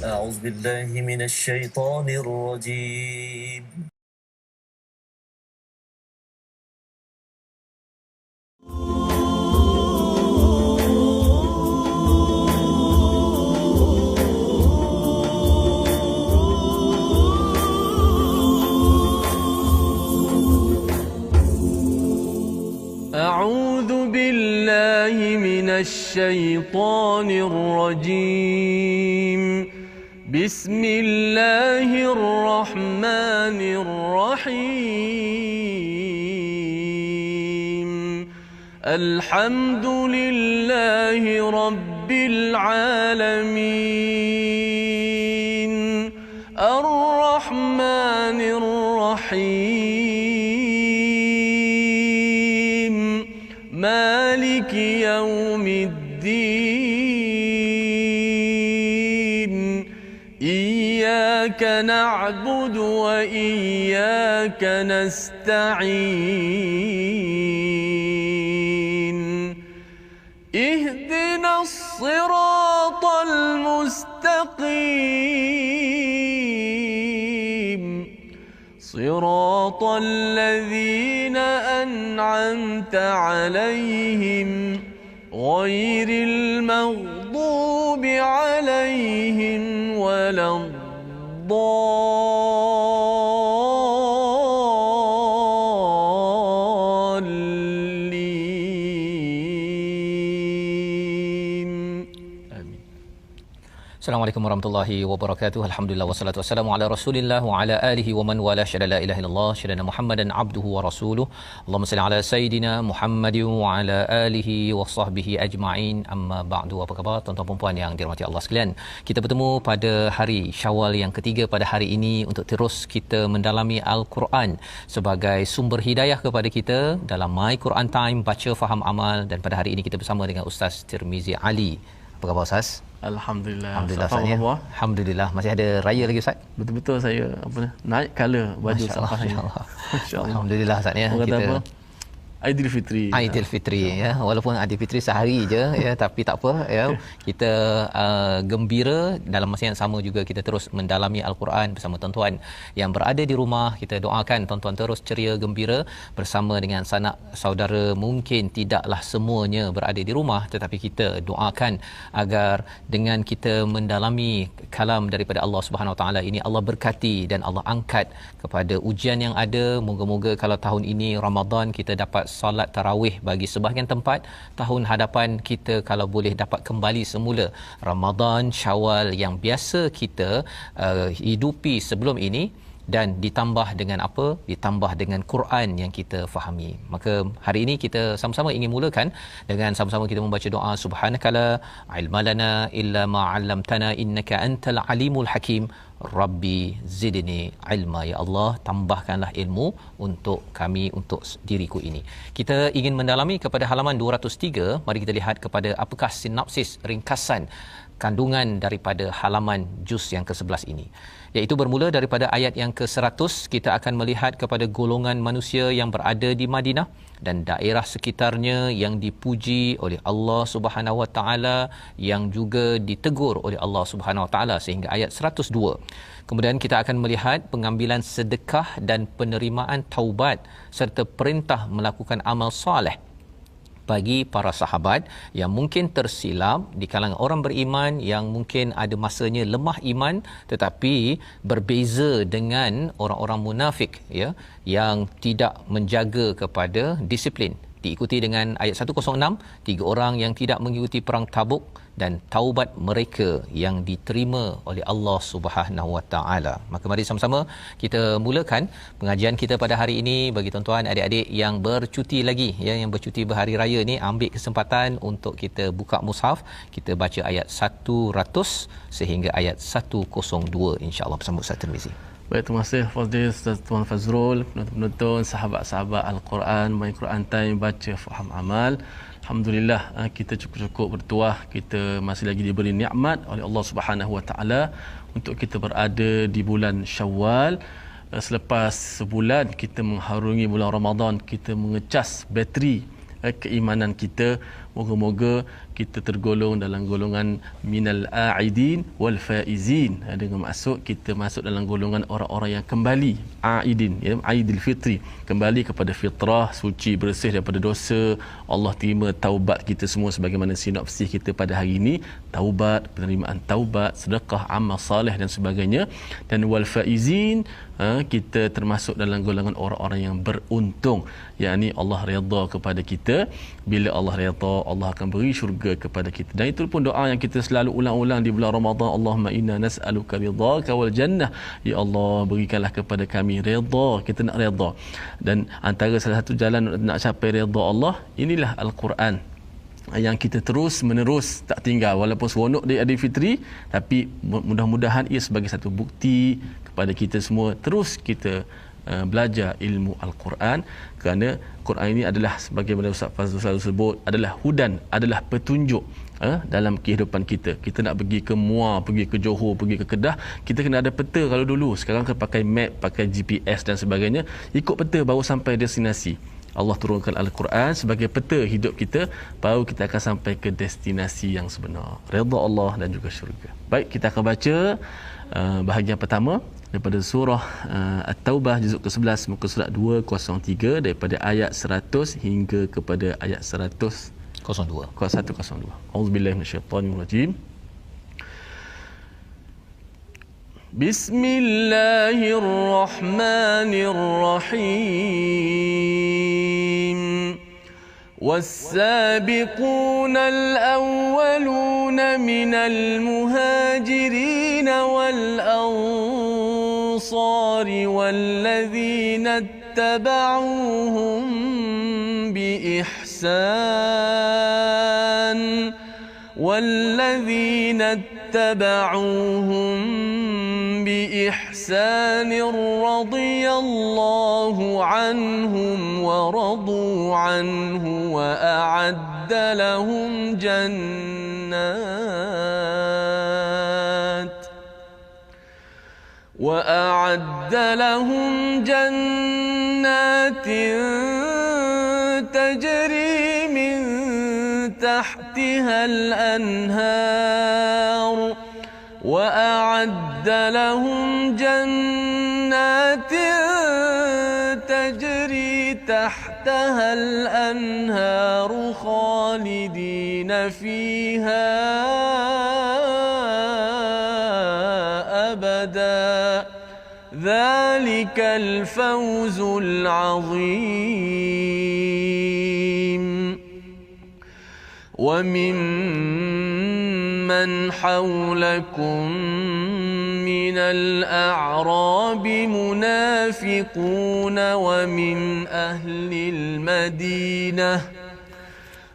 أعوذ بالله من الشيطان الرجيم. أعوذ بالله من الشيطان الرجيم. بسم الله الرحمن الرحيم. الحمد لله رب العالمين الرحمن الرحيم مالك يوم الدين إياك نعبد وإياك نستعين اهدنا الصراط المستقيم صراط الذين أنعمت عليهم غير المغضوب عليهم ولا الضالين. آمين. Assalamualaikum warahmatullahi wabarakatuh. Alhamdulillah wassalatu wassalamu ala Rasulillah wa ala alihi wa man wala syada la ilaha illallah syada Muhammadan abduhu wa rasuluh. Allahumma salli ala sayidina Muhammadin wa ala alihi wa sahbihi ajma'in. Amma ba'du. Apa khabar tuan-tuan dan puan yang dirahmati Allah sekalian? Kita bertemu pada hari Syawal yang ketiga pada hari ini untuk terus kita mendalami Al-Quran sebagai sumber hidayah kepada kita dalam My Quran Time, baca faham amal, dan pada hari ini kita bersama dengan Ustaz Tirmizi Ali. Apa khabar Ustaz? Alhamdulillah. Alhamdulillah Ustaz ya. Alhamdulillah. Masih ada raya lagi Ustaz? Betul-betul saya naik color baju safar saya. Masya-Allah. Alhamdulillah Ustaz ya. Kita Aidilfitri. Aidilfitri ya. Walaupun Aidilfitri sehari je ya, tapi tak apa ya. Kita gembira, dalam masa yang sama juga kita terus mendalami Al-Quran bersama tuan-tuan yang berada di rumah. Kita doakan tuan-tuan terus ceria gembira bersama dengan sanak saudara. Mungkin tidaklah semuanya berada di rumah, tetapi kita doakan agar dengan kita mendalami kalam daripada Allah Subhanahu Wa Taala ini, Allah berkati dan Allah angkat kepada ujian yang ada. Moga-moga kalau tahun ini Ramadan kita dapat solat tarawih bagi sebahagian tempat, tahun hadapan kita kalau boleh dapat kembali semula Ramadan Syawal yang biasa kita hidupi sebelum ini, dan ditambah dengan apa? Ditambah dengan Quran yang kita fahami. Maka hari ini kita sama-sama ingin mulakan dengan sama-sama kita membaca doa subhanakala ilmalana illa ma 'allamtana innaka antal alimul hakim. Rabbi zidni ilma, ya Allah tambahkanlah ilmu untuk kami, untuk diriku ini. Kita ingin mendalami kepada halaman 203. Mari kita lihat kepada apakah sinopsis ringkasan kandungan daripada halaman juz yang ke-11 ini, iaitu bermula daripada ayat yang ke-100. Kita akan melihat kepada golongan manusia yang berada di Madinah dan daerah sekitarnya yang dipuji oleh Allah Subhanahu Wa Taala, yang juga ditegur oleh Allah Subhanahu Wa Taala sehingga ayat 102. Kemudian kita akan melihat pengambilan sedekah dan penerimaan taubat serta perintah melakukan amal soleh bagi para sahabat yang mungkin tersilap di kalangan orang beriman, yang mungkin ada masanya lemah iman tetapi berbeza dengan orang-orang munafik ya, yang tidak menjaga kepada disiplin. Diikuti dengan ayat 106, 3 orang yang tidak mengikuti perang Tabuk dan taubat mereka yang diterima oleh Allah Subhanahu Wa Taala. Maka mari sama-sama kita mulakan pengajian kita pada hari ini. Bagi tuan-tuan adik-adik yang bercuti lagi ya, yang bercuti berhari raya ni, ambil kesempatan untuk kita buka mushaf, kita baca ayat 100 sehingga ayat 102 insya-Allah bersama Ustaz Tirmizi. Baik, terima kasih Fadil Ustaz Tuan Fazrul, penonton, sahabat-sahabat Al-Quran, My Quran Time, baca faham amal. Alhamdulillah kita cukup-cukup bertuah, kita masih lagi diberi nikmat oleh Allah Subhanahu Wa Taala untuk kita berada di bulan Syawal. Selepas sebulan kita mengharungi bulan Ramadan, kita mengecas bateri keimanan kita. Moga-moga kita tergolong dalam golongan minal a'idin wal faizin, dengan maksud kita masuk dalam golongan orang-orang yang kembali a'idin, ya, Aidil Fitri, kembali kepada fitrah suci, bersih daripada dosa. Allah terima taubat kita semua sebagaimana sinopsis kita pada hari ini, taubat, penerimaan taubat, sedekah, amal soleh dan sebagainya. Dan wal faizin, kita termasuk dalam golongan orang-orang yang beruntung, yakni Allah redha kepada kita. Bila Allah redha, Allah akan beri syurga kepada kita. Dan itu pun doa yang kita selalu ulang-ulang di bulan Ramadan. Allahumma inna nas'aluka ridhaka wal jannah. Ya Allah, berikanlah kepada kami redha, kita nak redha. Dan antara salah satu jalan nak capai redha Allah, inilah Al-Quran yang kita terus menerus tak tinggal, walaupun seronok di Aidilfitri, tapi mudah-mudahan ia sebagai satu bukti kepada kita semua terus kita belajar ilmu Al-Quran, kerana Quran ini adalah sebagaimana Ustaz Fazrul selalu sebut, adalah hudan, adalah petunjuk dalam kehidupan kita. Kita nak pergi ke Muar, pergi ke Johor, pergi ke Kedah, kita kena ada peta. Kalau dulu, sekarang kan pakai map, pakai GPS dan sebagainya, ikut peta baru sampai destinasi. Allah turunkan Al-Quran sebagai peta hidup kita, baru kita akan sampai ke destinasi yang sebenar, redha Allah dan juga syurga. Baik, kita akan baca bahagian pertama daripada surah At-Taubah juzuk ke-11 muka surat 203 daripada ayat 100 hingga kepada ayat 102. Auzubillahi minasyaitanirrajim. Bismillahirrahmanirrahim. والسابقون الأولون من المهاجرين والأنصار والذين اتبعوهم بإحسان رضي الله عنهم ورضوا عنه وأعد لهم جنات تجري من تحتها الأنهار وأعد لهم جنات تجري تحتها الأنهار خالدين فيها أبدا ذلك الفوز العظيم. وممن حولكم من الأعراب منافقون ومن أهل المدينة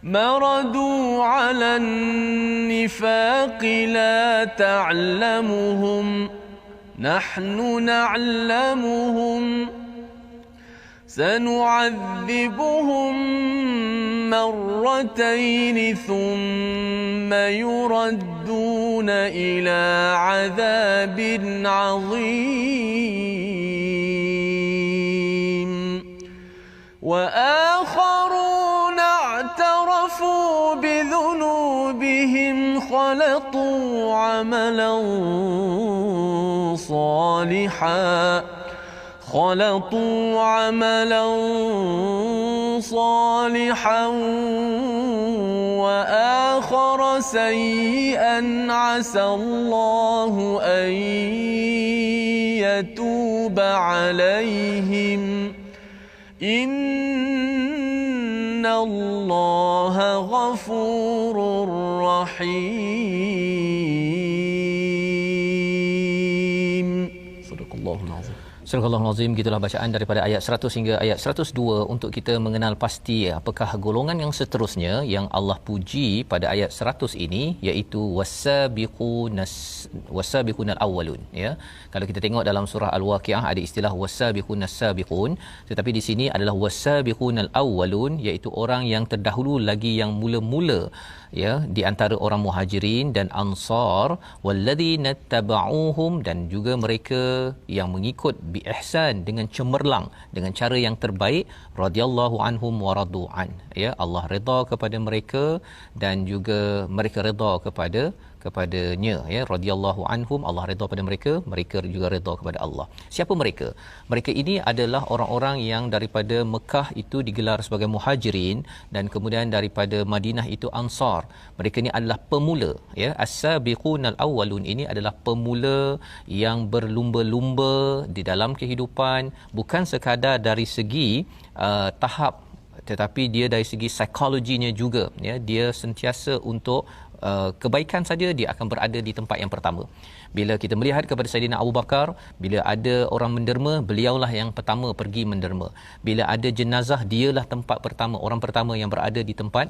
مردوا على النفاق لا تعلمهم نحن نعلمهم سنعذبهم مرتين ثم يردون إلى عذاب عظيم. وآخرون اعترفوا بذنوبهم خلطوا عملا صالحا وآخر سيئا عسى الله أن يتوب عليهم إن الله غفور رحيم. صدق الله العظيم. Surah Al-Azim, gitulah bacaan daripada ayat 100 hingga ayat 102 untuk kita mengenal pasti apakah golongan yang seterusnya yang Allah puji pada ayat 100 ini, iaitu wasabiqunal awwalun, ya. Kalau kita tengok dalam surah Al-Waqiah ada istilah wasabiqunas sabiqun, tetapi di sini adalah wasabiqunal awwalun, iaitu orang yang terdahulu lagi, yang mula-mula, ya, di antara orang Muhajirin dan Ansar, walladzina tabauhum, dan juga mereka yang mengikut bi ihsan, dengan cemerlang, dengan cara yang terbaik. Radhiyallahu anhum wa radu'an, ya, Allah redha kepada mereka dan juga mereka redha kepadanya, ya. Radhiyallahu anhum, Allah redha pada mereka, mereka juga redha kepada Allah. Siapa mereka? Mereka ini adalah orang-orang yang daripada Mekah itu digelar sebagai muhajirin, dan kemudian daripada Madinah itu ansar. Mereka ini adalah pemula, ya. As-sabiqunal awwalun ini adalah pemula yang berlumba-lumba di dalam kehidupan, bukan sekadar dari segi tahap, tetapi dia dari segi psikologinya juga, ya. Dia sentiasa untuk kebaikan saja, dia akan berada di tempat yang pertama. Bila kita melihat kepada Saidina Abu Bakar, bila ada orang menderma, beliaulah yang pertama pergi menderma. Bila ada jenazah, dialah tempat pertama, orang pertama yang berada di tempat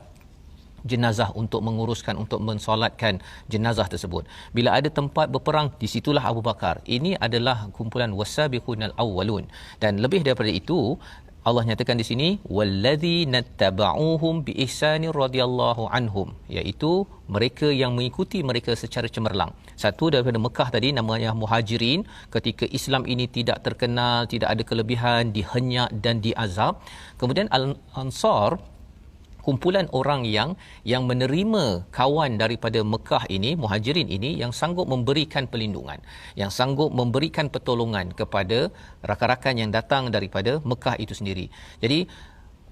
jenazah untuk menguruskan, untuk mensolatkan jenazah tersebut. Bila ada tempat berperang, di situlah Abu Bakar. Ini adalah kumpulan wasabiqunal awwalun. Dan lebih daripada itu, Allah nyatakan di sini walladzina tabauhum biihsani radhiyallahu anhum, iaitu mereka yang mengikuti mereka secara cemerlang. Satu daripada Mekah tadi namanya Muhajirin, ketika Islam ini tidak terkenal, tidak ada kelebihan, dihenyak dan diazab. Kemudian Al-Ansar, kumpulan orang yang menerima kawan daripada Mekah ini, Muhajirin ini, yang sanggup memberikan perlindungan, yang sanggup memberikan pertolongan kepada rakan-rakan yang datang daripada Mekah itu sendiri. Jadi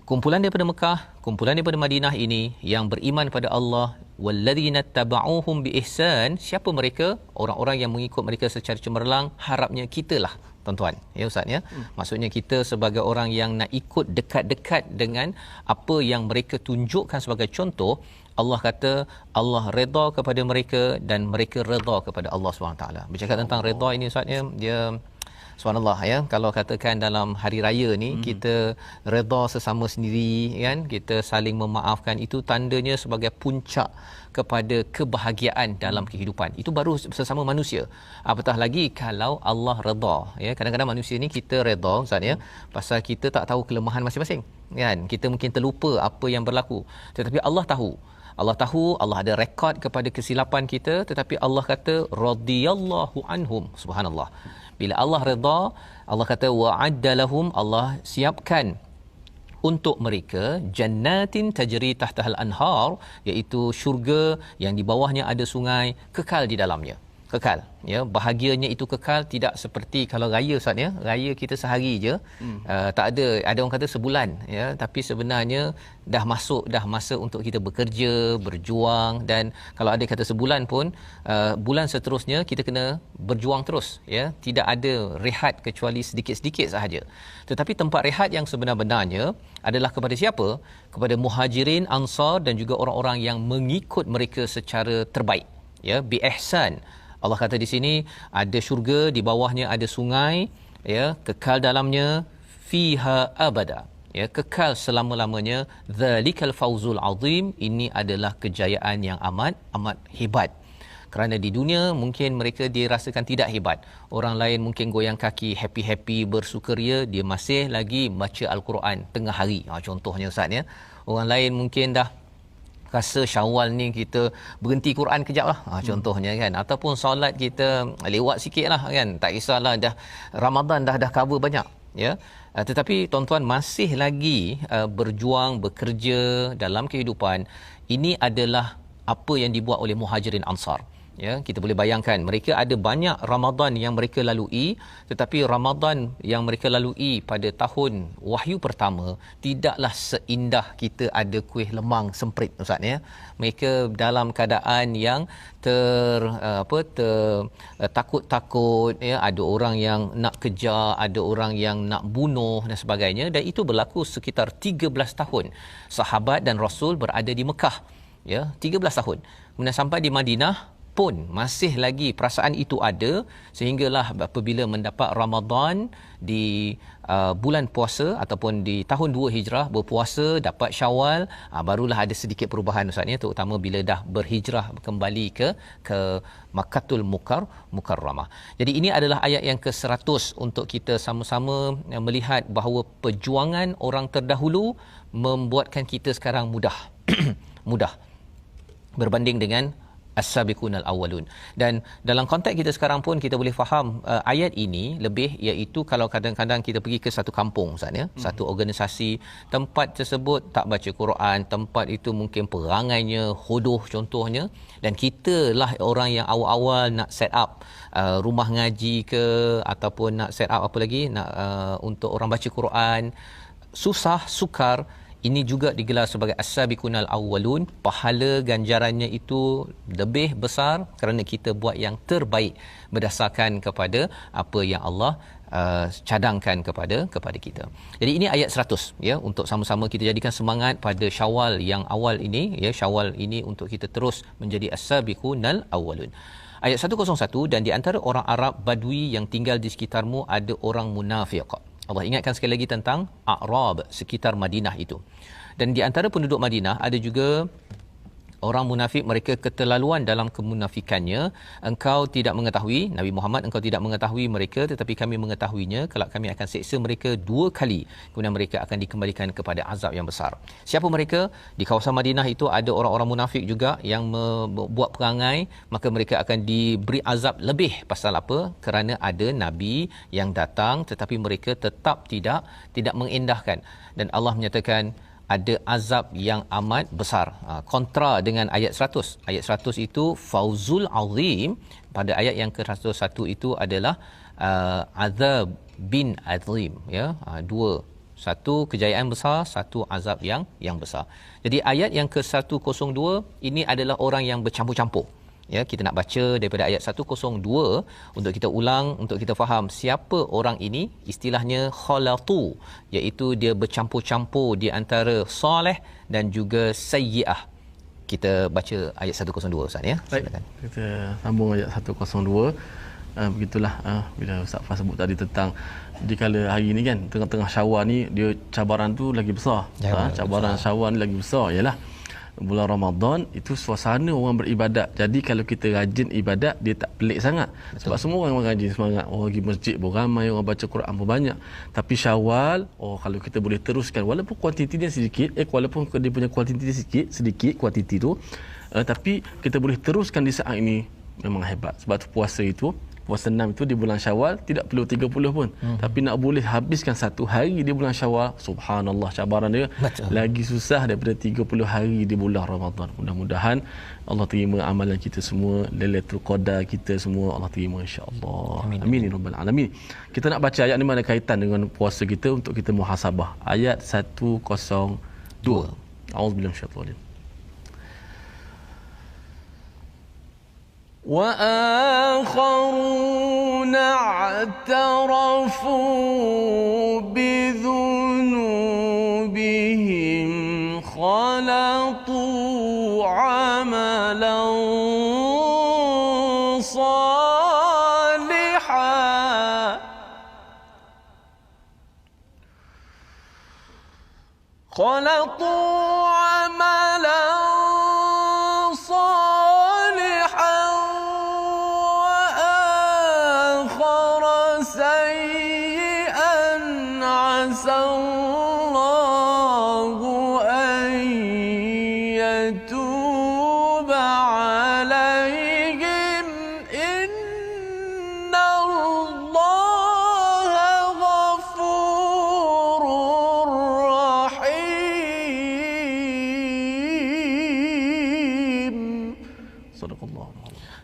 kumpulan daripada Mekah, kumpulan daripada Madinah ini yang beriman pada Allah, walladzina tabauhum biihsan, siapa mereka? Orang-orang yang mengikut mereka secara cemerlang. Harapnya kitalah, tuan-tuan, ya Ustaz, ya. Maksudnya kita sebagai orang yang nak ikut dekat-dekat dengan apa yang mereka tunjukkan sebagai contoh. Allah kata Allah redha kepada mereka dan mereka redha kepada Allah SWT. Bercakap tentang redha ini Ustaz, ya, dia subhanallah, ya, kalau katakan dalam hari raya ni kita redha sesama sendiri, kan, kita saling memaafkan, itu tandanya sebagai puncak kepada kebahagiaan dalam kehidupan. Itu baru sesama manusia. Apatah lagi kalau Allah redha, ya. Kadang-kadang manusia ni kita redha Ustaz, ya, pasal kita tak tahu kelemahan masing-masing, kan. Kita mungkin terlupa apa yang berlaku, tetapi Allah tahu. Allah ada rekod kepada kesilapan kita, tetapi Allah kata radhiyallahu anhum, subhanallah. Bila Allah redha, Allah kata wa'adda lahum, Allah siapkan untuk mereka jannatin tajri tahtahal anhar, iaitu syurga yang di bawahnya ada sungai, kekal di dalamnya. Kekal, ya, bahagianya itu kekal, tidak seperti kalau raya Ustaz, ya. Raya kita sehari je, tak ada orang kata sebulan, ya, tapi sebenarnya dah masuk dah masa untuk kita bekerja, berjuang, dan kalau ada kata sebulan pun, bulan seterusnya kita kena berjuang terus, ya. Tidak ada rehat kecuali sedikit-sedikit sahaja. Tetapi tempat rehat yang sebenar-benarnya adalah kepada siapa? Kepada Muhajirin, Ansar dan juga orang-orang yang mengikut mereka secara terbaik, ya, bi ihsan. Allah kata di sini ada syurga, di bawahnya ada sungai, ya, kekal dalamnya, fiha abada, ya, kekal selama-lamanya. Zalikal fauzul azim, ini adalah kejayaan yang amat hebat. Kerana di dunia mungkin mereka dirasakan tidak hebat. Orang lain mungkin goyang kaki, happy-happy, bersukaria, dia masih lagi baca Al-Quran tengah hari. Contohnya Ustaz, ya. Orang lain mungkin dah rasa Syawal ni kita berhenti Quran kejap lah, contohnya, kan, ataupun solat kita lewat sikit lah, kan, tak kisahlah, dah Ramadan dah cover banyak, ya. Tetapi tuan-tuan masih lagi berjuang, bekerja dalam kehidupan. Ini adalah apa yang dibuat oleh Muhajirin Ansar, ya. Kita boleh bayangkan mereka ada banyak Ramadan yang mereka lalui, tetapi Ramadan yang mereka lalui pada tahun wahyu pertama tidaklah seindah kita ada kuih lemang semprit Ustaz, ya. Mereka dalam keadaan yang takut-takut, ya. Ada orang yang nak kejar, ada orang yang nak bunuh dan sebagainya, dan itu berlaku sekitar 13 tahun sahabat dan Rasul berada di Mekah, ya, 13 tahun. Kemudian sampai di Madinah pun masih lagi perasaan itu ada, sehinggalah apabila mendapat Ramadan di bulan puasa ataupun di tahun 2 Hijrah, berpuasa, dapat Syawal, barulah ada sedikit perubahan Ustaz, ya, terutama bila dah berhijrah kembali ke Makkatul Mukarramah. Jadi ini adalah ayat yang ke-100 untuk kita sama-sama melihat bahawa perjuangan orang terdahulu membuatkan kita sekarang mudah mudah berbanding dengan as-sabiqunal awwalun. Dan dalam konteks kita sekarang pun kita boleh faham ayat ini lebih, iaitu kalau kadang-kadang kita pergi ke satu kampung Ustaz ya, satu organisasi, tempat tersebut tak baca Quran, tempat itu mungkin perangainya hodoh contohnya, dan kita lah orang yang awal-awal nak set up rumah ngaji ke, ataupun nak set up apa lagi, nak untuk orang baca Quran, susah sukar. Ini juga digelar sebagai as-sabiqunal awwalun. Pahala ganjarannya itu lebih besar kerana kita buat yang terbaik berdasarkan kepada apa yang Allah cadangkan kepada kita. Jadi ini ayat 100 ya, untuk sama-sama kita jadikan semangat pada Syawal yang awal ini ya, Syawal ini untuk kita terus menjadi as-sabiqunal awwalun. Ayat 101, dan di antara orang Arab Badui yang tinggal di sekitarmu ada orang munafik. Allah ingatkan sekali lagi tentang A'rab sekitar Madinah itu. Dan di antara penduduk Madinah ada juga orang munafik, mereka keterlaluan dalam kemunafikannya. Engkau tidak mengetahui, Nabi Muhammad, engkau tidak mengetahui mereka, tetapi kami mengetahuinya. Kelak kami akan seksa mereka 2 kali, kemudian mereka akan dikembalikan kepada azab yang besar. Siapa mereka? Di kawasan Madinah itu ada orang-orang munafik juga yang membuat perangai, maka mereka akan diberi azab lebih. Pasal apa? Kerana ada Nabi yang datang, tetapi mereka tetap tidak mengindahkan. Dan Allah menyatakan ada azab yang amat besar. Kontra dengan ayat 100. Ayat 100 itu fauzul azim, pada ayat yang ke-101 itu adalah azab bin azim ya. Dua, satu kejayaan besar, satu azab yang besar. Jadi ayat yang ke-102 ini adalah orang yang bercampur-campur. Ya, kita nak baca daripada ayat 102 untuk kita ulang, untuk kita faham siapa orang ini. Istilahnya khalatu, iaitu dia bercampur-campur di antara soleh dan juga sayyi'ah. Kita baca ayat 102 Ustaz ya. Silakan. Kita sambung ayat 102. Begitulah bila Ustaz Fah sebut tadi tentang dikala hari ni kan, tengah-tengah Syawal ni dia cabaran tu lagi besar. Cabaran besar. Syawal ni lagi besar ialah bulan Ramadan itu suasana orang beribadat. Jadi kalau kita rajin ibadat, dia tak pelik sangat. Betul. Sebab semua orang rajin semangat. Orang pergi masjid pun ramai, orang baca Quran pun banyak. Tapi Syawal, kalau kita boleh teruskan walaupun kuantiti dia sedikit, walaupun dia punya kuantiti dia sedikit kuantiti tu, tapi kita boleh teruskan di saat ini, memang hebat. Sebab tu puasa 6 itu di bulan Syawal tidak perlu 30 pun. Tapi nak boleh habiskan 1 hari di bulan Syawal, subhanallah, cabaran dia lagi susah daripada 30 hari di bulan Ramadan. Mudah-mudahan Allah terima amalan kita semua, Lailatul Qadar kita semua Allah terima insya-Allah. Amin ya rabbal alamin. Kita nak baca ayat ni mana kaitan dengan puasa kita untuk kita muhasabah. Ayat 102. A'udzubillahi minasyaitanir rajim. وآخرون اعترفوا بذنوبهم خلطوا عملا صالحا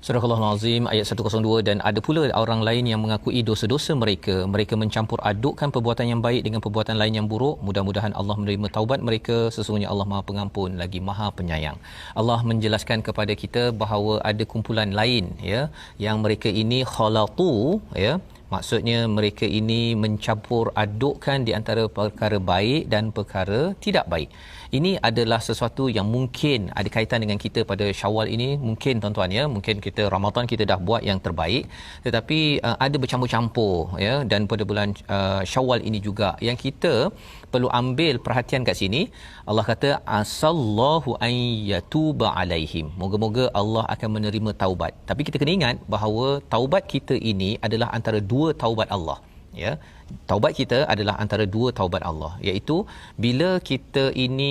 Surah Al-Azim ayat 102. Dan ada pula orang lain yang mengakui dosa-dosa mereka. Mereka mencampur adukkan perbuatan yang baik dengan perbuatan lain yang buruk. Mudah-mudahan Allah menerima taubat mereka. Sesungguhnya Allah Maha Pengampun lagi Maha Penyayang. Allah menjelaskan kepada kita bahawa ada kumpulan lain ya, yang mereka ini khalatu ya. Maksudnya mereka ini mencampur adukkan di antara perkara baik dan perkara tidak baik. Ini adalah sesuatu yang mungkin ada kaitan dengan kita pada Syawal ini. Mungkin tuan-tuan ya, mungkin kita Ramadan kita dah buat yang terbaik, tetapi ada bercampur-campur ya. Dan pada bulan Syawal ini juga yang kita perlu ambil perhatian kat sini. Allah kata asallahu an yatuba alaihim. Moga-moga Allah akan menerima taubat. Tapi kita kena ingat bahawa taubat kita ini adalah antara dua taubat Allah ya. Taubat kita adalah antara dua taubat Allah, iaitu bila kita ini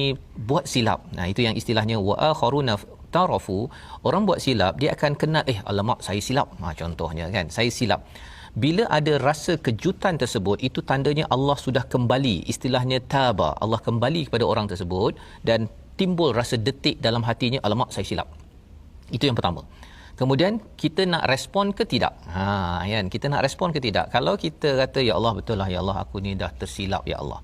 buat silap. Nah, itu yang istilahnya wa akharuna i'tarafu, orang buat silap dia akan kenal, alamak saya silap. Contohnya kan, saya silap. Bila ada rasa kejutan tersebut, itu tandanya Allah sudah kembali, istilahnya taba, Allah kembali kepada orang tersebut dan timbul rasa detik dalam hatinya, alamak saya silap. Itu yang pertama. Kemudian kita nak respon ke tidak? Kan, kita nak respon ke tidak? Kalau kita kata ya Allah, betul lah ya Allah, aku ni dah tersilap ya Allah.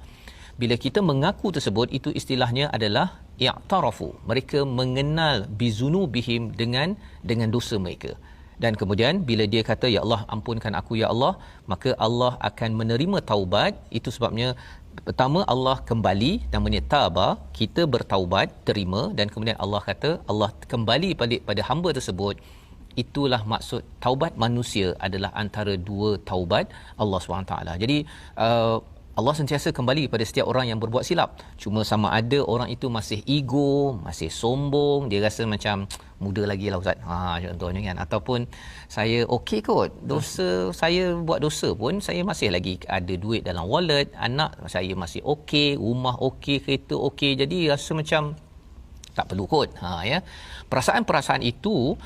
Bila kita mengaku tersebut, itu istilahnya adalah i'tarafu. Mereka mengenal bizunubihim dengan dosa mereka. Dan kemudian bila dia kata ya Allah ampunkan aku ya Allah, maka Allah akan menerima taubat. Itu sebabnya pertama Allah kembali, namanya taba, kita bertaubat, terima, dan kemudian Allah kata Allah kembali pada hamba tersebut. Itulah maksud taubat manusia adalah antara dua taubat Allah SWT. Jadi Allah sentiasa kembali pada setiap orang yang berbuat silap. Cuma sama ada orang itu masih ego, masih sombong, dia rasa macam muda lagi lah Ustaz. Contohnya kan. Ataupun saya okey kot, dosa saya buat dosa pun saya masih lagi ada duit dalam wallet, anak saya masih okey, rumah okey, kereta okey. Jadi rasa macam tak perlu kot. Ya. Perasaan-perasaan itu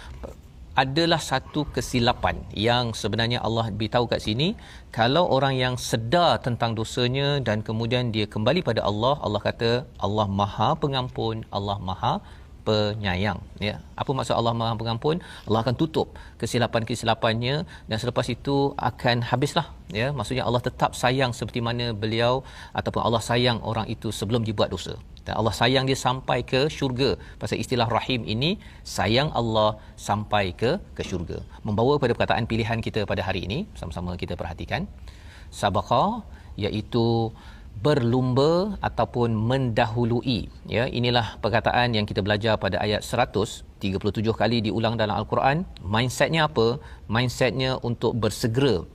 adalah satu kesilapan yang sebenarnya Allah beritahu kat sini. Kalau orang yang sedar tentang dosanya dan kemudian dia kembali pada Allah, Allah kata Allah Maha Pengampun, Allah Maha Penyayang. Ya, apa maksud Allah Maha Pengampun? Allah akan tutup kesilapan-kesilapannya dan selepas itu akan habislah. Ya, maksudnya Allah tetap sayang seperti mana beliau ataupun Allah sayang orang itu sebelum dia buat dosa. Dan Allah sayang dia sampai ke syurga. Pasal istilah rahim ini, sayang Allah sampai ke syurga. Membawa pada perkataan pilihan kita pada hari ini, sama-sama kita perhatikan. Sabaqa, iaitu berlumba ataupun mendahului. Ya, inilah perkataan yang kita belajar pada ayat 137 kali diulang dalam Al-Quran. Mindsetnya apa? Mindsetnya untuk bersegera.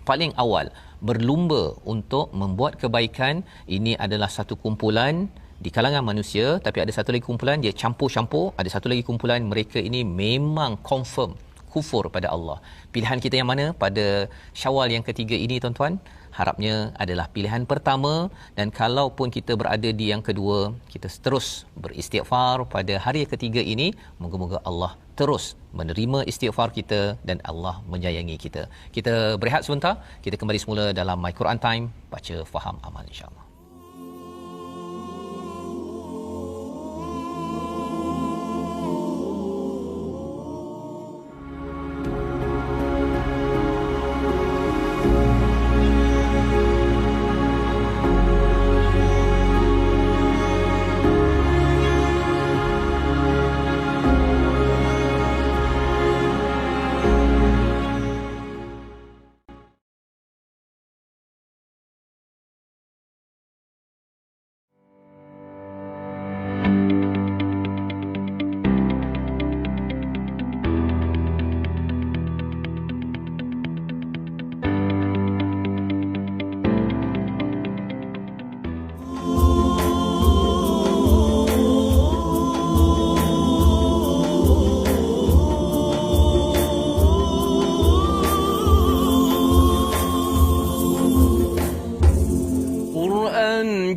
Paling awal, berlumba untuk membuat kebaikan. Ini adalah satu kumpulan di kalangan manusia, tapi ada satu lagi kumpulan dia campur-campur, ada satu lagi kumpulan mereka ini memang confirm kufur pada Allah. Pilihan kita yang mana pada Syawal yang ketiga ini tuan-tuan? Harapnya adalah pilihan pertama, dan kalaupun kita berada di yang kedua, kita terus beristighfar pada hari ketiga ini. Moga-moga Allah terus menerima istighfar kita dan Allah menyayangi kita. Kita berehat sebentar, kita kembali semula dalam My Quran Time, baca faham amal insya-Allah.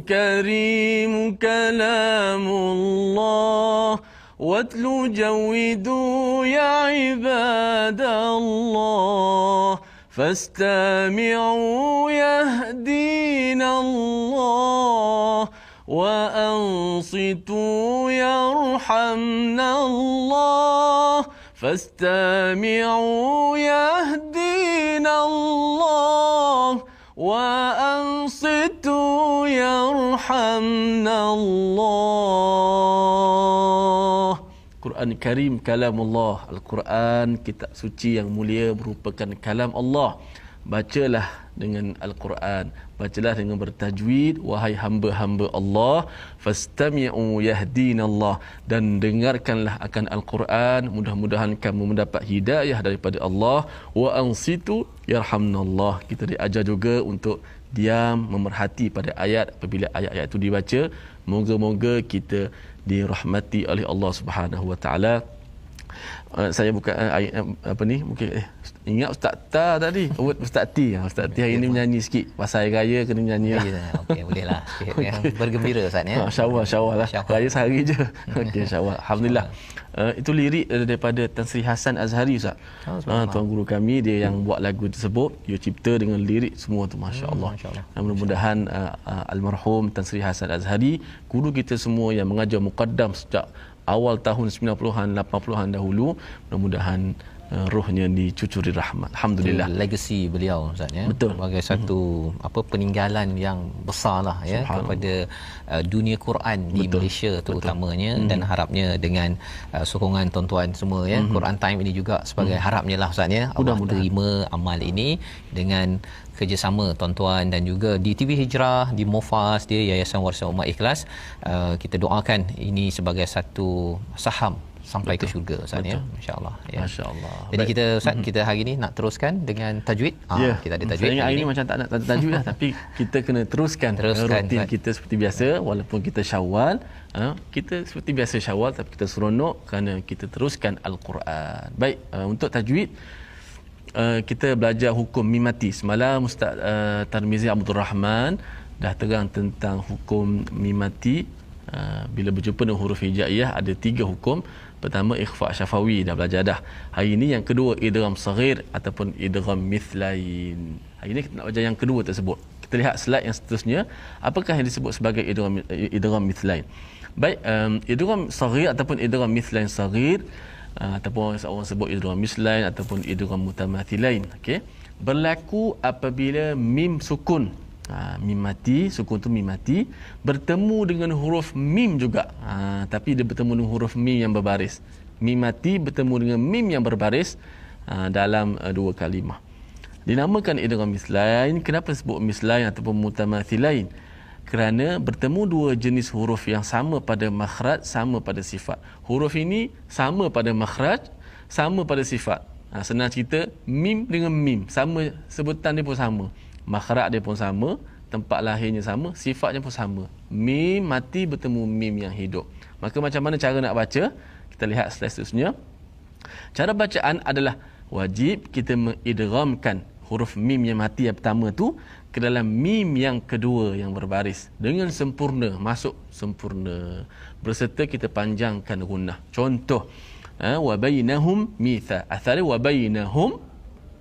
كريم كلام الله واتلو جودوا يا عباد الله فاستمعوا يهدينا الله وأنصتوا يرحمنا الله فاستمعوا يهدينا الله وأنصتوا يرحمنا الله. Quran Karim kalamullah. Al-Quran kitab suci yang mulia merupakan kalam Allah. Bacalah dengan Al-Quran, bacalah dengan bertajwid wahai hamba-hamba Allah. Fastami'u yahdinallah, dan dengarkanlah akan Al-Quran, mudah-mudahan kamu mendapat hidayah daripada Allah. Wa ansitu yarhamnallah, kita diajar juga untuk diam memerhati pada ayat apabila ayat-ayat itu dibaca. Moga-moga kita dirahmati oleh Allah Subhanahu wa taala. Saya bukan apa ni mungkin ingat Ustaz Ta tadi. Ustaz T. Ustaz T hari ni menyanyi sikit. Pasal hari raya kena menyanyi lah. Okey, bolehlah. Bergembira Ustaz ya. Syawal lah. Raya sehari je. Okey, Syawal. Alhamdulillah. Itu lirik daripada Tan Sri Hasan Azhari Ustaz. Tuan guru kami dia yang buat lagu tersebut, dia cipta dengan lirik semua tu, masya-Allah. Mudah-mudahan almarhum Tan Sri Hasan Azhari, guru kita semua yang mengajar muqaddam sejak awal tahun 90-an 80-an dahulu, mudah-mudahan rohnya dicucuri rahmat. Alhamdulillah. Legacy beliau Ustaz ya. Betul. Sebagai satu peninggalan yang besarlah ya kepada dunia Quran di Malaysia terutamanya. Dan harapnya dengan sokongan tuan-tuan semua ya, Quran Time ini juga sebagai harapnya lah Ustaz ya, Allah terima amal ini dengan kerjasama tuan-tuan dan juga di TV Hijrah, di Mofas, di Yayasan Warisan Umat Ikhlas. Kita doakan ini sebagai satu saham sampai ke syurga Ustaz ya, insya-Allah ya. Masya-Allah. Jadi kita Ustaz, kita hari ni nak teruskan dengan tajwid. Kita ada tajwid. Saya ingat hari ni macam tak nak tajwid lah, tapi kita kena teruskan rutin kita seperti biasa, walaupun kita Syawal, kita seperti biasa Syawal tapi kita seronok kerana kita teruskan Al-Quran. Baik, untuk tajwid kita belajar hukum mim mati. Semalam Ustaz Tarmizi Abdul Rahman dah terang tentang hukum mim mati. Bila berjumpa dengan huruf hijaiyah ada 3 hukum. Pertama, ikhfa syafawi, dah belajar dah. Hari ini yang kedua, idgham saghir ataupun idgham mithlain. Hari ini kita nak belajar yang kedua tersebut. Kita lihat slide yang seterusnya, apakah yang disebut sebagai idgham mithlain. Baik, idgham saghir ataupun idgham mithlain saghir, ataupun orang sebut idgham mithlain ataupun idgham mutamathilain, okey, berlaku apabila mim sukun, mim mati, sukun tu mim mati, bertemu dengan huruf mim juga, tapi dia bertemu dengan huruf mim yang berbaris. Mim mati bertemu dengan mim yang berbaris dalam 2 kalimah. Dinamakan idgham mithlain. Kenapa disebut mithlain ataupun mutamathilain? Kerana bertemu 2 jenis huruf yang sama pada makhraj, sama pada sifat. Huruf ini sama pada makhraj, sama pada sifat. Senang cerita, mim dengan mim sama, sebutan dia pun sama, makhraj dia pun sama, tempat lahirnya sama, sifatnya pun sama. Mim mati bertemu mim yang hidup. Maka macam mana cara nak baca? Kita lihat slide seterusnya. Cara bacaan adalah wajib kita mengidghamkan huruf mim yang mati yang pertama tu ke dalam mim yang kedua yang berbaris dengan sempurna, masuk sempurna, berserta kita panjangkan gunnah. Contoh, wa bainahum mitha, asal wa bainahum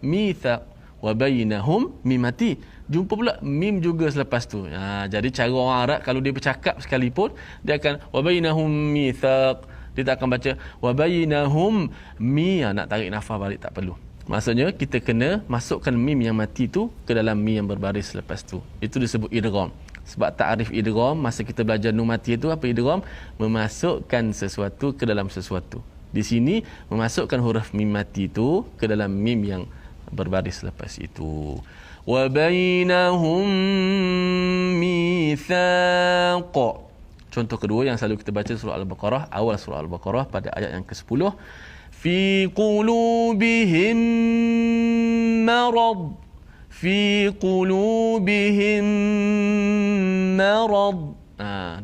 mitha, wa bainahum mim mati, jumpa pula mim juga selepas tu. Jadi cara orang Arab kalau dia bercakap sekalipun, dia akan wa bainahum mithaq, dia tak akan baca wa bainahum mi, nak tarik nafas balik tak perlu. Maksudnya kita kena masukkan mim yang mati tu ke dalam mim yang berbaris selepas tu. Itu disebut idgham. Sebab takrif idgham masa kita belajar nun mati itu apa idgham? Memasukkan sesuatu ke dalam sesuatu. Di sini memasukkan huruf mim mati itu ke dalam mim yang berbaris selepas itu. Wa bainahum mitsaq. Contoh kedua yang selalu kita baca surah Al-Baqarah, awal surah Al-Baqarah pada ayat yang ke-10. Fi qulubihim marad. Fi qulubihim marad.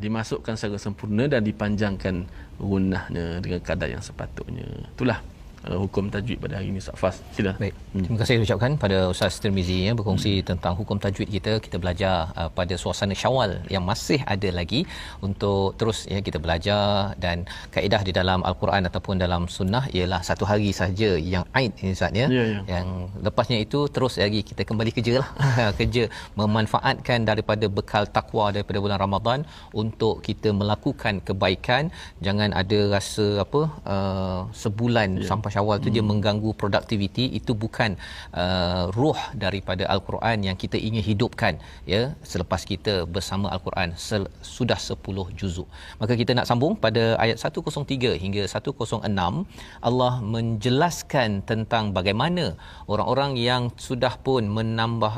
Dimasukkan secara sempurna dan dipanjangkan gunnahnya dengan kadar yang sepatutnya. Itulah hukum tajwid pada hari ini. Ustaz Fas, sila. Baik. Terima kasih ucapkan pada Ustaz Tirmizi ya, berkongsi tentang hukum tajwid kita. Kita belajar pada suasana Syawal yang masih ada lagi untuk terus ya kita belajar, dan kaedah di dalam Al-Quran ataupun dalam sunnah ialah 1 hari saja yang Aid ini Ustaz ya. Yang lepasnya itu terus lagi kita kembali kerjalah. Kerja memanfaatkan daripada bekal takwa daripada bulan Ramadan untuk kita melakukan kebaikan. Jangan ada rasa sebulan sampai Syawal tu dia mengganggu produktiviti. Itu bukan ruh daripada Al-Quran yang kita ingin hidupkan ya selepas kita bersama Al-Quran sudah 10 juzuk. Maka kita nak sambung pada ayat 103 hingga 106. Allah menjelaskan tentang bagaimana orang-orang yang sudah pun menambah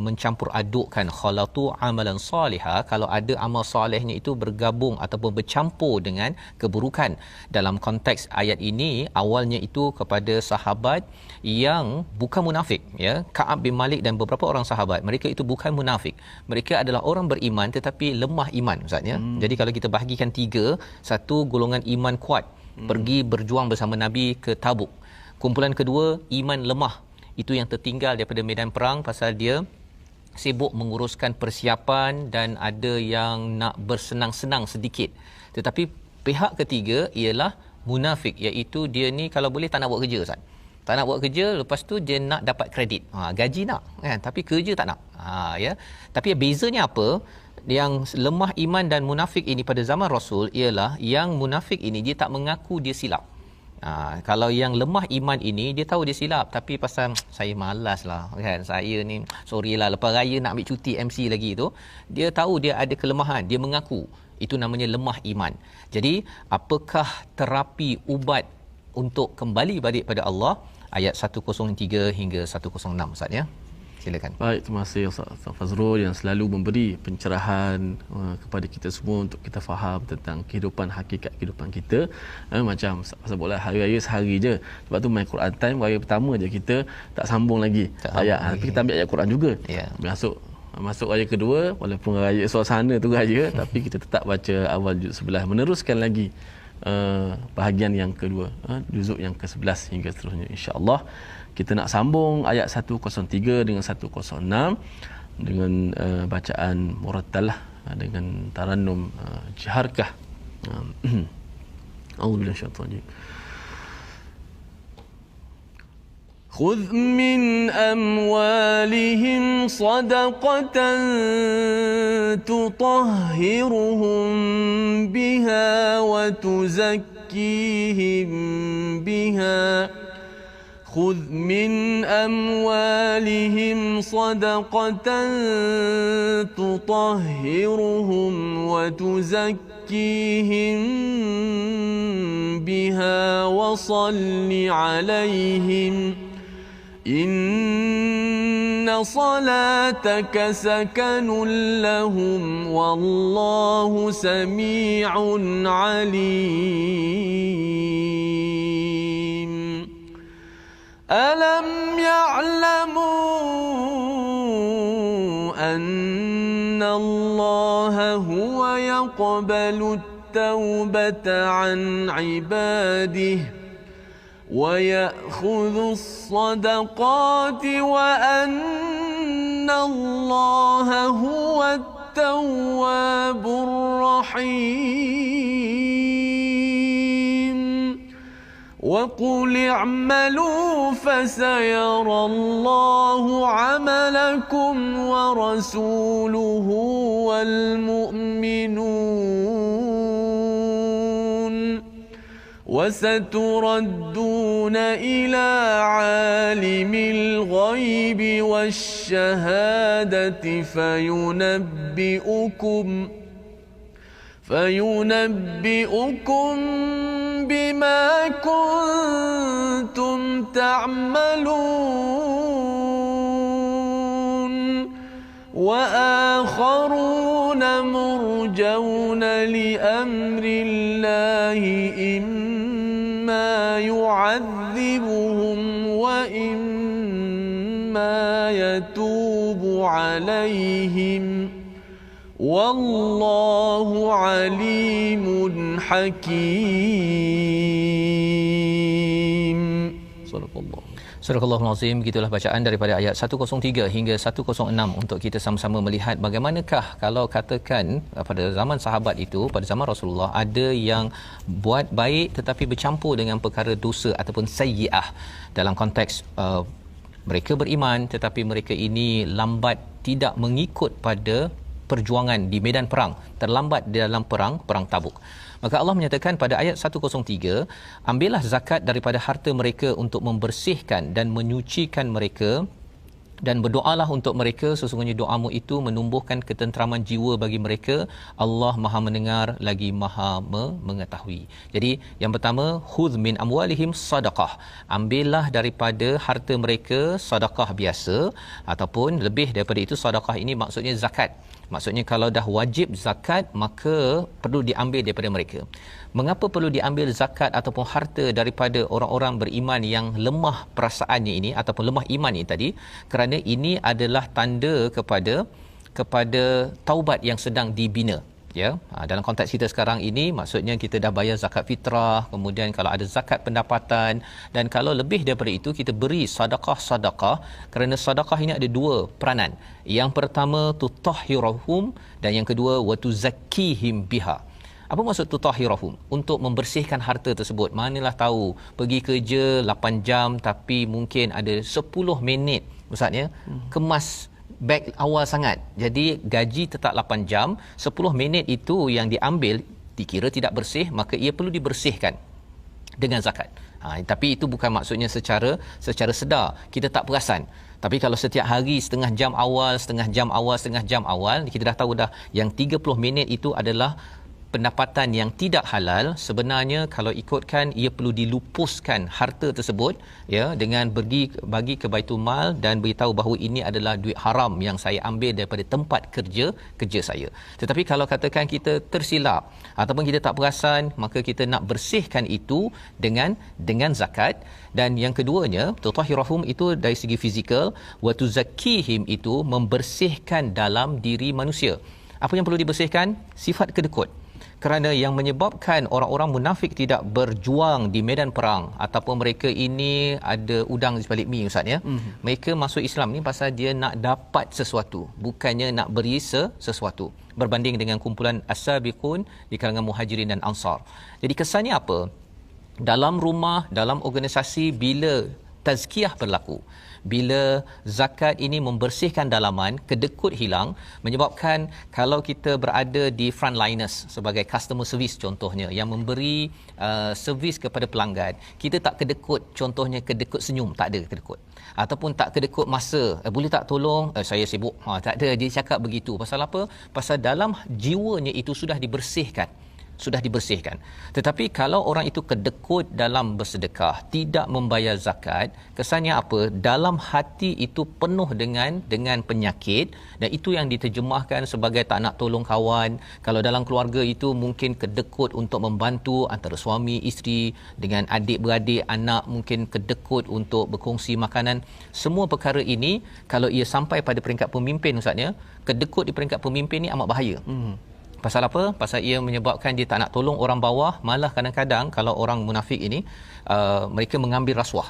mencampur adukkan khalatu amalan salihah, kalau ada amal solehnya itu bergabung ataupun bercampur dengan keburukan. Dalam konteks ayat ini awalnya itu kepada sahabat yang bukan munafik ya, Ka'ab bin Malik dan beberapa orang sahabat, mereka itu bukan munafik, mereka adalah orang beriman tetapi lemah iman Ustaz ya. Jadi kalau kita bahagikan 3, satu golongan iman kuat pergi berjuang bersama Nabi ke Tabuk. Kumpulan kedua, iman lemah. Itu yang tertinggal daripada medan perang pasal dia sibuk menguruskan persiapan dan ada yang nak bersenang-senang sedikit. Tetapi pihak ketiga ialah munafik, iaitu dia ni kalau boleh tak nak buat kerja, Ustaz. Tak nak buat kerja, lepas tu dia nak dapat kredit. Gaji nak kan, tapi kerja tak nak. Ya. Tapi bezanya apa? Yang lemah iman dan munafik ini pada zaman Rasul ialah yang munafik ini dia tak mengaku dia silap. Kalau yang lemah iman ini dia tahu dia silap, tapi pasal saya malas lah kan, saya ni sorry lah, lepas raya nak ambil cuti MC lagi tu, dia tahu dia ada kelemahan, dia mengaku. Itu namanya lemah iman. Jadi apakah terapi ubat untuk kembali balik pada Allah? Ayat 103 hingga 106, Ustaz ya. Silakan. Baik, terima kasih Ustaz Fazrul yang selalu memberi pencerahan kepada kita semua untuk kita faham tentang kehidupan, hakikat kehidupan kita. Macam sebutlah hari raya sehari je. Sebab tu main Quran time raya pertama je kita tak sambung lagi ayat. Tapi kita ambil ayat Quran juga. Masuk raya kedua, walaupun raya suasana tu raya, tapi kita tetap baca awal juz 11, meneruskan lagi bahagian yang kedua, juzuk yang ke-11 hingga seterusnya, insya-Allah. Kita nak sambung ayat 103 dengan 106 dengan bacaan murattal dengan tarannum jiharkah. A'udzubillahi minasyaitanir rajim. خذ من أموالهم صدقة تطهرهم بها وتزكيهم بها خذ من أموالهم صدقة تطهرهم وتزكيهم بها وصل عليهم إن صلاتك سكن لهم والله سميع عليم ألم يعلموا أن الله هو يقبل التوبة عن عباده ويأخذ الصدقات وأن الله هو التواب الرحيم وقل اعملوا فسيرى الله عملكم ورسوله والمؤمنون وستردون إلى عالم الغيب والشهادة فينبئكم بما كنتم تعملون وآخرون مرجون لأمر الله إما يعذبهم وإما يتوب عليهم والله عليم حكيم. صدق الله. Surah Al-Azim, begitulah bacaan daripada ayat 103 hingga 106 untuk kita sama-sama melihat bagaimanakah kalau katakan pada zaman sahabat itu, pada zaman Rasulullah, ada yang buat baik tetapi bercampur dengan perkara dosa ataupun sayyi'ah dalam konteks mereka beriman tetapi mereka ini lambat, tidak mengikut pada perjuangan di medan perang, terlambat dalam perang Tabuk. Maka Allah menyatakan pada ayat 103, ambillah zakat daripada harta mereka untuk membersihkan dan menyucikan mereka dan berdoalah untuk mereka, sesungguhnya doamu itu menumbuhkan ketenteraman jiwa bagi mereka. Allah Maha mendengar lagi Maha mengetahui. Jadi yang pertama, khudh min amwalihim sadaqah, ambillah daripada harta mereka sedekah biasa ataupun lebih daripada itu. Sedekah ini maksudnya zakat. Maksudnya kalau dah wajib zakat, maka perlu diambil daripada mereka. Mengapa perlu diambil zakat ataupun harta daripada orang-orang beriman yang lemah perasaannya ini ataupun lemah iman ini tadi? Kerana ini adalah tanda kepada taubat yang sedang dibina. ya. Dalam konteks kita sekarang ini maksudnya kita dah bayar zakat fitrah, kemudian kalau ada zakat pendapatan, dan kalau lebih daripada itu kita beri sedekah, kerana sedekah ini ada dua peranan. Yang pertama tutahhiruhum, dan yang kedua wa tuzakkihim biha. Apa maksud tutahhiruhum? Untuk membersihkan harta tersebut. Manalah tahu pergi kerja 8 jam tapi mungkin ada 10 minit ustaz ya, kemas beg awal sangat. Jadi gaji tetap 8 jam, 10 minit itu yang diambil dikira tidak bersih, maka ia perlu dibersihkan dengan zakat. Tapi itu bukan maksudnya secara sedar, kita tak perasan. Tapi kalau setiap hari setengah jam awal, kita dah tahu dah yang 30 minit itu adalah pendapatan yang tidak halal. Sebenarnya kalau ikutkan ia perlu dilupuskan harta tersebut ya, dengan bagi ke Baitul Mal dan beritahu bahawa ini adalah duit haram yang saya ambil daripada tempat kerja saya. Tetapi kalau katakan kita tersilap ataupun kita tak perasan, maka kita nak bersihkan itu dengan zakat. Dan yang keduanya tutahhiruhum itu dari segi fizikal, wa tuzakkihim itu membersihkan dalam diri manusia. Apa yang perlu dibersihkan? Sifat kedekut. Kerana yang menyebabkan orang-orang munafik tidak berjuang di medan perang ataupun mereka ini ada udang di sebalik mi ustaz ya. Mereka masuk Islam ni pasal dia nak dapat sesuatu, bukannya nak beri sesuatu. Berbanding dengan kumpulan as-sabiqun di kalangan Muhajirin dan Ansar. Jadi kesannya apa? Dalam rumah, dalam organisasi, bila tazkiyah berlaku, bila zakat ini membersihkan dalaman, kedekut hilang, menyebabkan kalau kita berada di frontliners sebagai customer service contohnya, yang memberi servis kepada pelanggan, kita tak kedekut, contohnya kedekut senyum, tak ada kedekut, ataupun tak kedekut masa, boleh tak tolong, saya sibuk, tak ada, dia cakap begitu. Pasal apa? Pasal dalam jiwanya itu sudah dibersihkan. Tetapi kalau orang itu kedekut dalam bersedekah, tidak membayar zakat, kesannya apa? Dalam hati itu penuh dengan penyakit, dan itu yang diterjemahkan sebagai tak nak tolong kawan. Kalau dalam keluarga itu mungkin kedekut untuk membantu antara suami isteri, dengan adik-beradik, anak mungkin kedekut untuk berkongsi makanan. Semua perkara ini kalau ia sampai pada peringkat pemimpin ustaz ya, kedekut di peringkat pemimpin ni amat bahaya. Pasal apa? Pasal ia menyebabkan dia tak nak tolong orang bawah. Malah kadang-kadang kalau orang munafik ini mereka mengambil rasuah.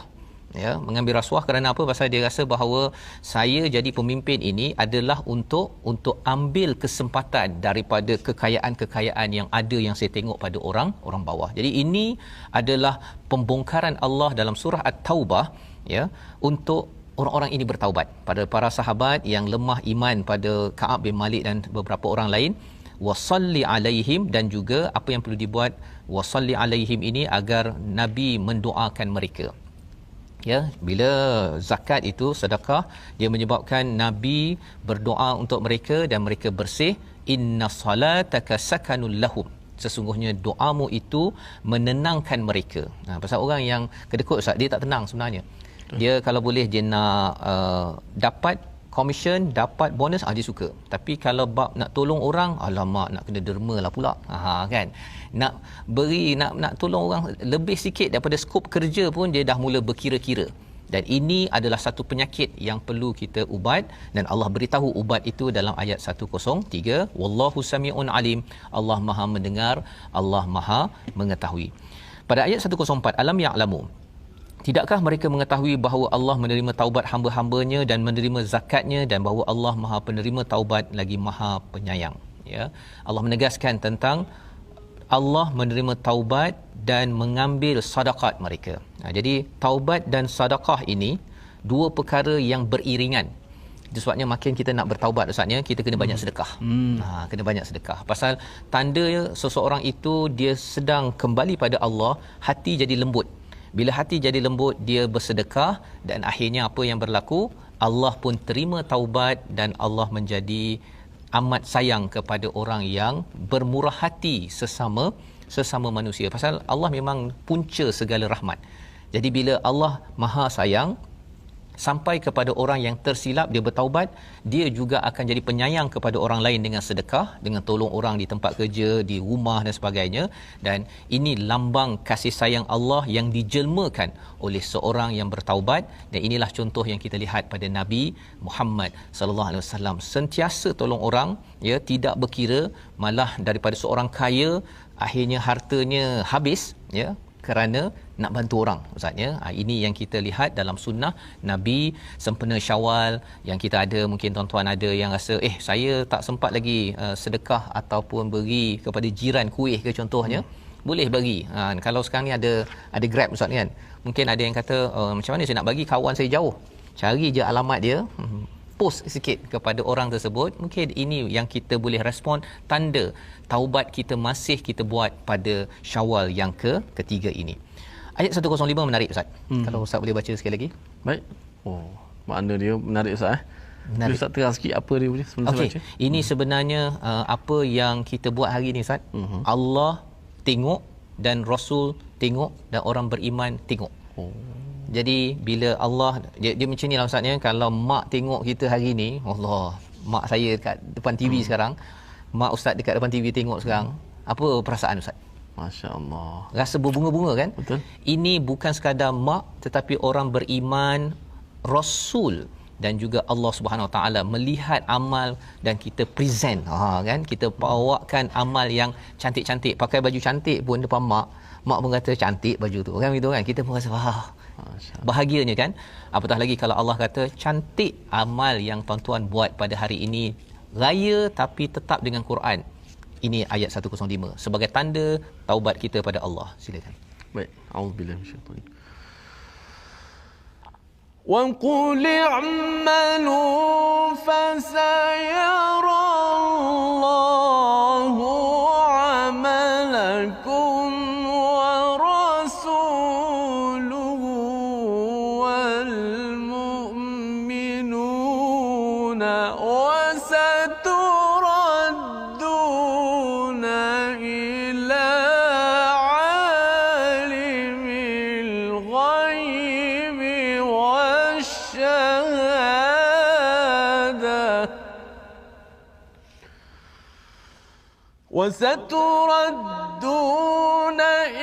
Ya, mengambil rasuah kerana apa? Pasal dia rasa bahawa saya jadi pemimpin ini adalah untuk ambil kesempatan daripada kekayaan-kekayaan yang ada yang saya tengok pada orang bawah. Jadi ini adalah pembongkaran Allah dalam surah At-Taubah ya, untuk orang-orang ini bertaubat. Pada para sahabat yang lemah iman, pada Ka'ab bin Malik dan beberapa orang lain, wasalli alaihim, dan juga apa yang perlu dibuat wasalli alaihim ini agar Nabi mendoakan mereka. Ya, bila zakat itu sedekah, dia menyebabkan Nabi berdoa untuk mereka dan mereka bersih. Inna salataka sakanul lahum, sesungguhnya doamu itu menenangkan mereka. Pasal orang yang kedekut ustaz, dia tak tenang sebenarnya. Dia kalau boleh dia nak dapat komisen, dapat bonus, dia suka. Tapi kalau bab nak tolong orang, alamak, nak kena derma lah pula. Kan, nak beri, nak tolong orang lebih sikit daripada skop kerja pun dia dah mula berkira-kira. Dan ini adalah satu penyakit yang perlu kita ubat, dan Allah beritahu ubat itu dalam ayat 103, wallahu sami'un alim, Allah Maha mendengar, Allah Maha mengetahui. Pada ayat 104, alam ya'lamu, tidakkah mereka mengetahui bahawa Allah menerima taubat hamba-hambanya dan menerima zakatnya, dan bahawa Allah Maha penerima taubat lagi Maha penyayang. Ya, Allah menegaskan tentang Allah menerima taubat dan mengambil sedekah mereka. Jadi taubat dan sedekah ini dua perkara yang beriringan. Itu sebabnya makin kita nak bertaubat ustaznya, kita kena banyak sedekah. Kena banyak sedekah. Pasal tanda seseorang itu dia sedang kembali pada Allah, hati jadi lembut. Bila hati jadi lembut, dia bersedekah, dan akhirnya apa yang berlaku? Allah pun terima taubat, dan Allah menjadi amat sayang kepada orang yang bermurah hati sesama manusia. Pasal Allah memang punca segala rahmat. Jadi bila Allah Maha sayang, sampai kepada orang yang tersilap, dia bertaubat, dia juga akan jadi penyayang kepada orang lain dengan sedekah, dengan tolong orang di tempat kerja, di rumah dan sebagainya. Dan ini lambang kasih sayang Allah yang dijelmakan oleh seorang yang bertaubat. Dan inilah contoh yang kita lihat pada Nabi Muhammad sallallahu alaihi wasallam, sentiasa tolong orang, ya, tidak berkira, malah daripada seorang kaya akhirnya hartanya habis, ya, kerana nak bantu orang, ustaz, ya. Ini yang kita lihat dalam sunnah Nabi sempena Syawal. Yang kita ada, mungkin tuan-tuan ada yang rasa saya tak sempat lagi sedekah ataupun beri kepada jiran kuih ke contohnya, boleh bagi. Kalau sekarang ni ada Grab, ustaz, kan. Mungkin ada yang kata macam mana saya nak bagi, kawan saya jauh. Cari je alamat dia, post sikit kepada orang tersebut. Mungkin ini yang kita boleh respon, tanda taubat kita masih kita buat pada Syawal yang ketiga ini. Ayat 105 menarik, ustaz. Kalau ustaz boleh baca sekali lagi. Baik. Makna dia menarik, ustaz. Boleh ustaz terang sikit apa dia boleh sebelum saya baca? Ini sebenarnya apa yang kita buat hari ni, ustaz. Allah tengok dan Rasul tengok dan orang beriman tengok. Jadi bila Allah dia macam ni lah, ustaz, ya. Kalau mak tengok kita hari ni, Allah, mak saya dekat depan TV sekarang, mak ustaz dekat depan TV tengok sekarang, apa perasaan, ustaz? Masya-Allah. Rasa berbunga-bunga, kan? Betul. Ini bukan sekadar mak, tetapi orang beriman, Rasul dan juga Allah Subhanahu Wa Taala melihat amal dan kita present, kan? Kita bawakan amal yang cantik-cantik, pakai baju cantik pun depan mak pun kata cantik baju tu, kan, gitu kan. Kita pun rasa bahagianya, kan. Apatah lagi kalau Allah kata cantik amal yang tuan-tuan buat pada hari ini, raya tapi tetap dengan Quran. Ini ayat 105 sebagai tanda taubat kita pada Allah. Silakan. Baik, auzubillahi minasyaitanir. Wa qul i'malu fasayarallahu 'amalakum wa rasuluhu wal mu'minuna wa saturadduna ila 'alimil ghaibi wasyhadah وستردون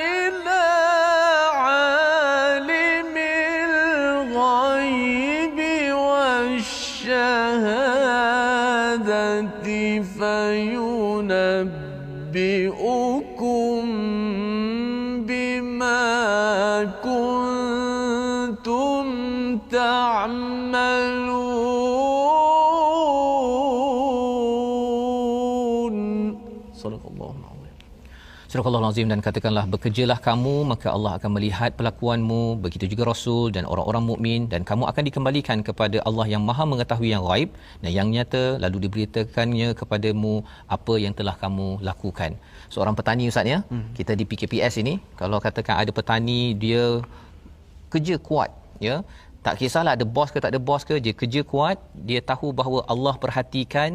إلى عالم الغيب والشهادة فينبئكم بما كنتم تعملون. Surah Al-Azim. Dan katakanlah, bekerjalah kamu, maka Allah akan melihat pelakuanmu, begitu juga Rasul dan orang-orang mukmin, dan kamu akan dikembalikan kepada Allah yang Maha mengetahui yang ghaib dan yang nyata, lalu diberitakannya kepadamu apa yang telah kamu lakukan. Seorang petani, ustaz, ya, kita di PKPS ini, kalau katakan ada petani dia kerja kuat, ya, tak kisahlah ada bos ke tak ada bos ke, dia kerja kuat, dia tahu bahawa Allah perhatikan,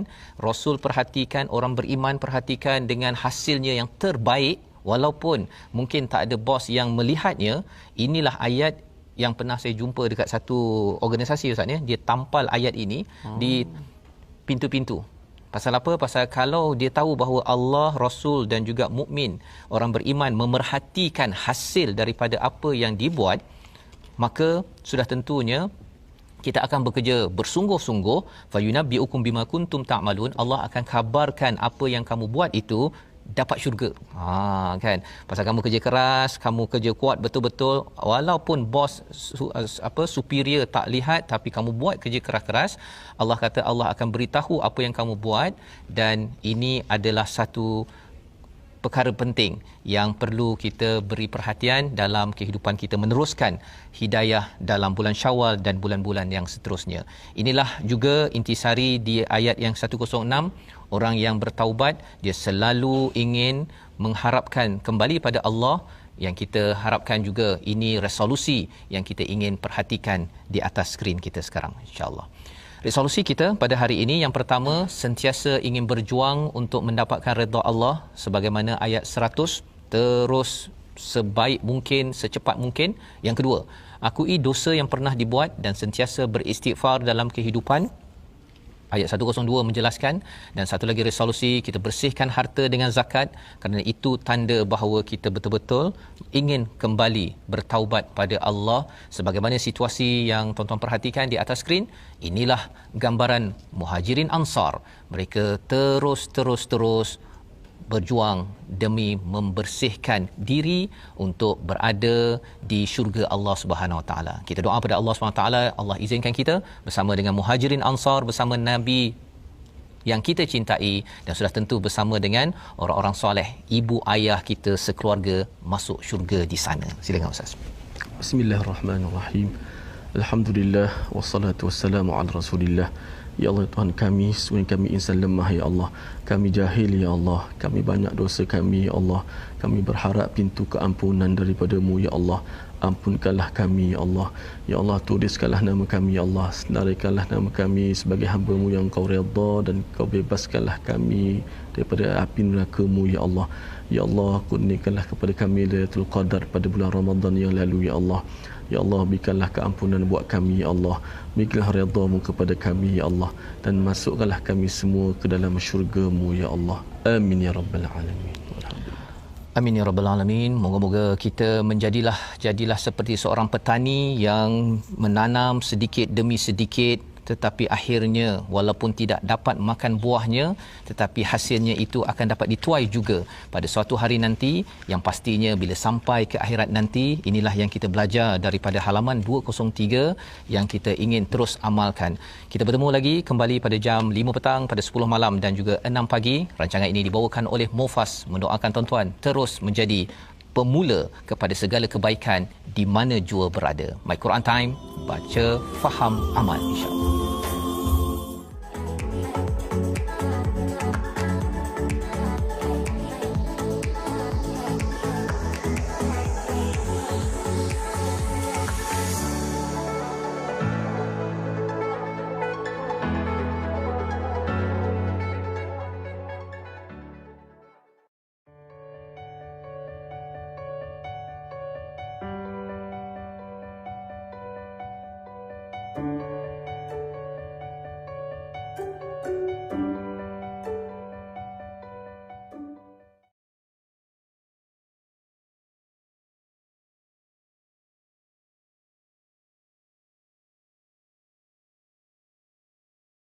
Rasul perhatikan, orang beriman perhatikan dengan hasilnya yang terbaik, walaupun mungkin tak ada bos yang melihatnya. Inilah ayat yang pernah saya jumpa dekat satu organisasi, ustaz, ya. Dia tampal ayat ini di pintu-pintu. Pasal apa? Pasal kalau dia tahu bahawa Allah, Rasul dan juga mukmin, orang beriman memerhatikan hasil daripada apa yang dibuat, maka sudah tentunya kita akan bekerja bersungguh-sungguh. Fayunabbiukum bima kuntum ta'malun. Allah akan kabarkan apa yang kamu buat itu dapat syurga. Kan? Pasal kamu kerja keras, kamu kerja kuat betul-betul, walaupun bos superior tak lihat, tapi kamu buat kerja keras-keras, Allah kata Allah akan beritahu apa yang kamu buat. Dan ini adalah satu perkara penting yang perlu kita beri perhatian dalam kehidupan kita meneruskan hidayah dalam bulan Syawal dan bulan-bulan yang seterusnya. Inilah juga intisari di ayat yang 106. Orang yang bertaubat, dia selalu ingin mengharapkan kembali pada Allah. Yang kita harapkan juga ini resolusi yang kita ingin perhatikan di atas skrin kita sekarang, insya-Allah. Resolusi kita pada hari ini, yang pertama, sentiasa ingin berjuang untuk mendapatkan redha Allah sebagaimana ayat 100 terus sebaik mungkin, secepat mungkin. Yang kedua, akui dosa yang pernah dibuat dan sentiasa beristighfar dalam kehidupan. Ayat 102 menjelaskan. Dan satu lagi resolusi, kita bersihkan harta dengan zakat, kerana itu tanda bahawa kita betul-betul ingin kembali bertaubat pada Allah. Sebagaimana situasi yang tuan-tuan perhatikan di atas skrin, inilah gambaran Muhajirin Ansar. Mereka terus berjuang demi membersihkan diri untuk berada di syurga Allah Subhanahu Wa Taala. Kita doa pada Allah Subhanahu Wa Taala, Allah izinkan kita bersama dengan Muhajirin Ansar, bersama Nabi yang kita cintai, dan sudah tentu bersama dengan orang-orang soleh, ibu ayah kita sekeluarga masuk syurga di sana. Silakan Ustaz. Bismillahirrahmanirrahim. Alhamdulillah wassalatu wassalamu ala Rasulillah. Ya Allah, Tuhan kami, sesungguhnya kami insan lemah ya Allah. Kami jahil ya Allah. Kami banyak dosa kami ya Allah. Kami berharap pintu keampunan daripada-Mu ya Allah. Ampunkanlah kami ya Allah. Ya Allah, tuliskanlah nama kami ya Allah. Senaraikanlah nama kami sebagai hamba-Mu yang Kau redha, dan Kau bebaskanlah kami daripada api neraka-Mu ya Allah. Ya Allah, kurniakanlah kepada kami Lailatul Qadar pada bulan Ramadan yang lalu ya Allah. Ya Allah, berikanlah keampunan buat kami ya Allah. Berikanlah redha-Mu kepada kami ya Allah, dan masukkanlah kami semua ke dalam syurga-Mu ya Allah. Amin ya rabbal alamin. Amin ya rabbal alamin. Moga-moga kita jadilah seperti seorang petani yang menanam sedikit demi sedikit, tetapi akhirnya walaupun tidak dapat makan buahnya, tetapi hasilnya itu akan dapat dituai juga pada suatu hari nanti, yang pastinya bila sampai ke akhirat nanti. Inilah yang kita belajar daripada halaman 203 yang kita ingin terus amalkan. Kita bertemu lagi kembali pada jam 5 petang, pada 10 malam dan juga 6 pagi. Rancangan ini dibawakan oleh Mufas, mendoakan tuan-tuan terus menjadi pemula kepada segala kebaikan di mana jua berada. My Quran Time, baca, faham, amal, insya-Allah.